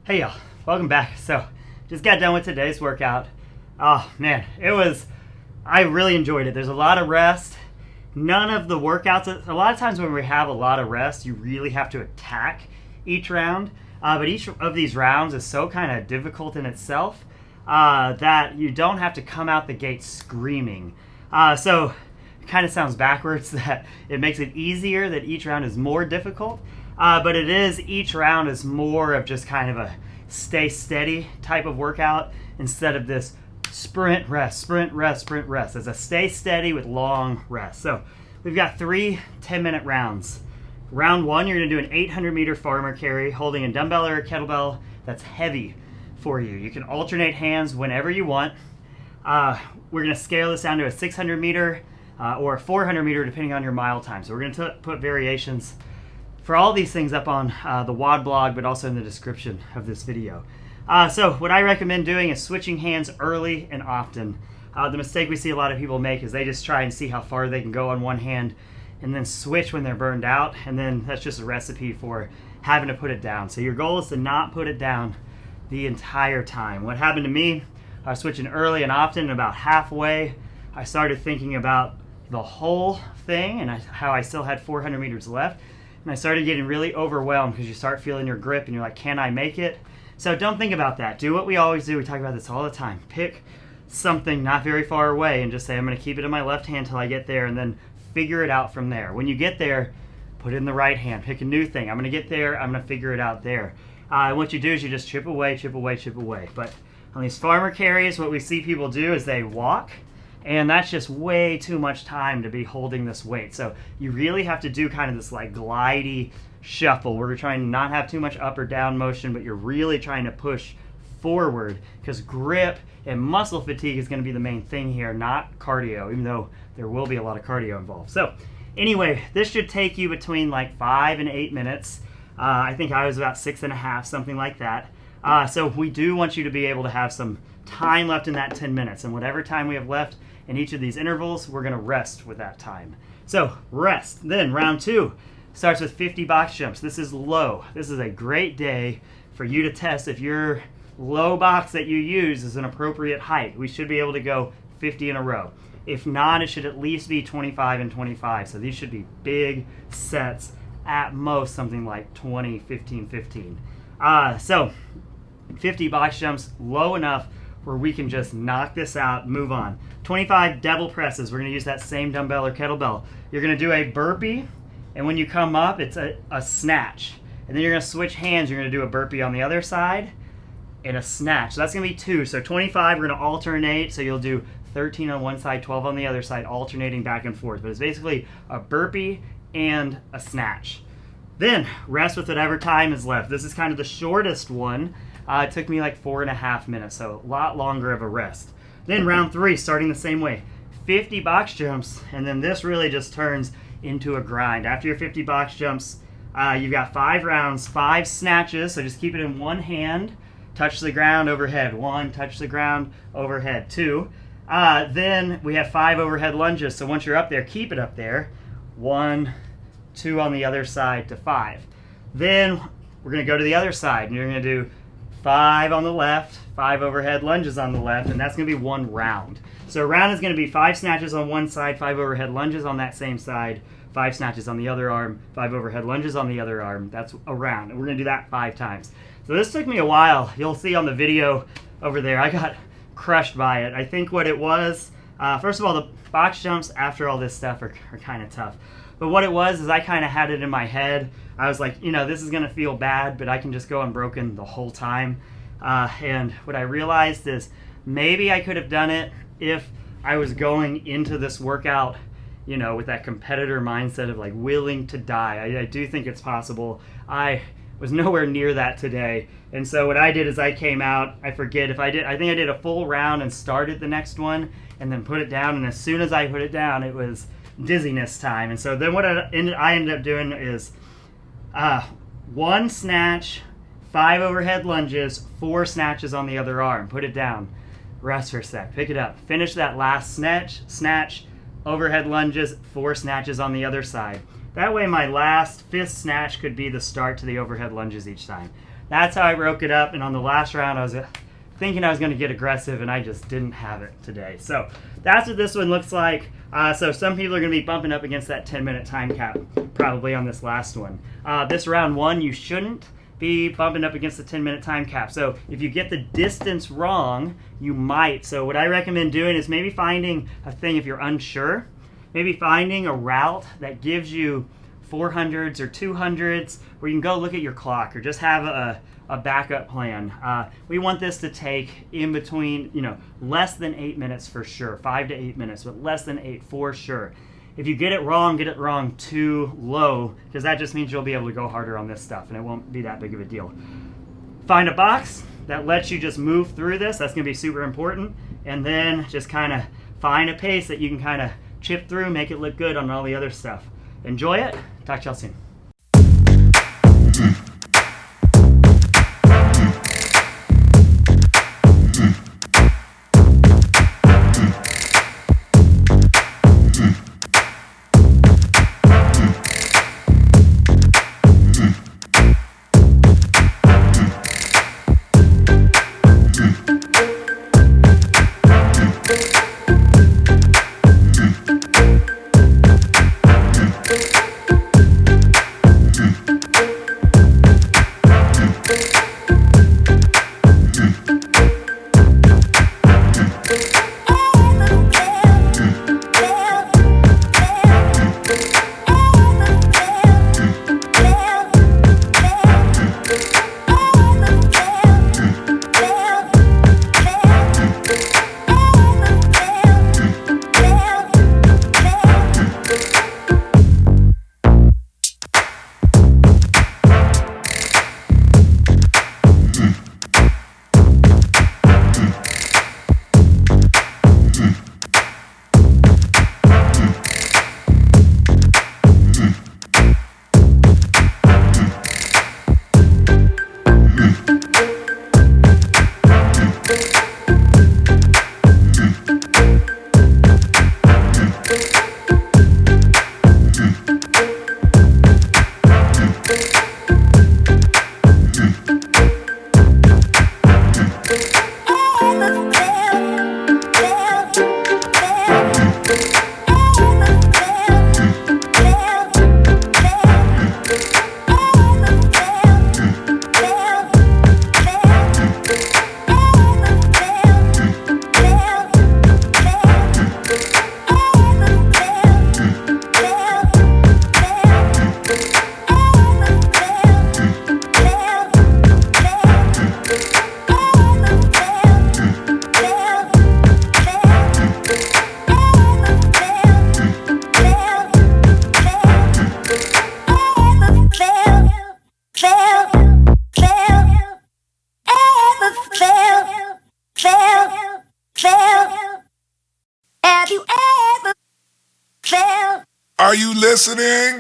Hey y'all, welcome back. So, just got done with today's workout. Oh man, I really enjoyed it. There's a lot of rest. None of the workouts, a lot of times when we have a lot of rest, you really have to attack each round. But each of these rounds is so kind of difficult in itself that you don't have to come out the gate screaming. So, it kind of sounds backwards that it makes it easier that each round is more difficult. But each round is more of just kind of a stay steady type of workout instead of this sprint, rest, sprint, rest, sprint, rest. It's a stay steady with long rest. So we've got 3 10-minute rounds. Round 1, you're going to do an 800-meter farmer carry holding a dumbbell or a kettlebell that's heavy for you. You can alternate hands whenever you want. We're going to scale this down to a 600-meter or a 400-meter depending on your mile time. So we're going to put variations for all these things up on the WOD blog, but also in the description of this video. So what I recommend doing is switching hands early and often. The mistake we see a lot of people make is they just try and see how far they can go on one hand and then switch when they're burned out, and then that's just a recipe for having to put it down. So your goal is to not put it down the entire time. What happened to me, I was switching early and often, and about halfway I started thinking about the whole thing and how I still had 400 meters left. And I started getting really overwhelmed because you start feeling your grip and you're like, can I make it? So don't think about that. Do what we always do. We talk about this all the time. Pick something not very far away and just say, I'm going to keep it in my left hand till I get there, and then figure it out from there. When you get there, put it in the right hand. Pick a new thing. I'm going to get there. I'm going to figure it out there. And what you do is you just chip away, chip away, chip away. But on these farmer carries, what we see people do is they walk, and that's just way too much time to be holding this weight. So you really have to do kind of this like glidey shuffle where you're trying to not have too much up or down motion, but you're really trying to push forward, because grip and muscle fatigue is going to be the main thing here, not cardio, even though there will be a lot of cardio involved. So anyway, this should take you between like 5 and 8 minutes. I think I was about 6.5, something like that. So we do want you to be able to have some time left in that 10 minutes, and whatever time we have left in each of these intervals, we're going to rest with that time. So rest. Then round 2 starts with 50 box jumps. This is low. This is a great day for you to test if your low box that you use is an appropriate height. We should be able to go 50 in a row. If not, it should at least be 25 and 25. So these should be big sets, at most something like 20, 15, 15. So 50 box jumps, low enough where we can just knock this out, move on. 25 devil presses. We're going to use that same dumbbell or kettlebell. You're going to do a burpee, and when you come up, it's a snatch. And then you're going to switch hands. You're going to do a burpee on the other side and a snatch. So that's going to be 2. So 25, we're going to alternate. So you'll do 13 on one side, 12 on the other side, alternating back and forth. But it's basically a burpee and a snatch. Then rest with whatever time is left. This is kind of the shortest one. It took me like 4.5 minutes, so a lot longer of a rest. Then round 3, starting the same way. 50 box jumps, and then this really just turns into a grind. After your 50 box jumps, you've got 5 rounds, 5 snatches, so just keep it in one hand. Touch the ground, overhead. 1, touch the ground, overhead. 2. Then we have 5 overhead lunges, so once you're up there, keep it up there. 1, 2 on the other side to 5. Then we're going to go to the other side, and you're going to do 5 on the left, 5 overhead lunges on the left, and that's going to be 1 round. So a round is going to be 5 snatches on one side, 5 overhead lunges on that same side, 5 snatches on the other arm, 5 overhead lunges on the other arm. That's a round, and we're going to do that 5 times. So this took me a while. You'll see on the video over there, I got crushed by it. I think what it was, first of all, the box jumps after all this stuff are kind of tough. But what it was is I kind of had it in my head. I was like, this is going to feel bad, but I can just go unbroken the whole time. And what I realized is maybe I could have done it if I was going into this workout, with that competitor mindset of like willing to die. I do think it's possible. I was nowhere near that today. And so what I did is I came out, I think I did a full round and started the next one and then put it down. And as soon as I put it down, it was dizziness time. And so then what I ended up doing is 1 snatch, 5 overhead lunges, 4 snatches on the other arm. Put it down. Rest for a sec. Pick it up. Finish that last snatch, overhead lunges, 4 snatches on the other side. That way my last 5th snatch could be the start to the overhead lunges each time. that's how I broke it up. And on the last round, I was thinking I was going to get aggressive, and I just didn't have it today. So that's what this one looks like. So some people are going to be bumping up against that 10-minute time cap probably on this last one. This round one, you shouldn't be bumping up against the 10-minute time cap. So if you get the distance wrong, you might. So what I recommend doing is maybe finding a thing if you're unsure. Maybe finding a route that gives you 400s or 200s where you can go look at your clock or just have a backup plan. We want this to take in between, less than 8 minutes for sure, 5 to 8 minutes, but less than 8 for sure. If you get it wrong too low, because that just means you'll be able to go harder on this stuff and it won't be that big of a deal. Find a box that lets you just move through this. That's going to be super important. And then just kind of find a pace that you can kind of chip through, make it look good on all the other stuff. Enjoy it. Talk to y'all soon. Are you listening?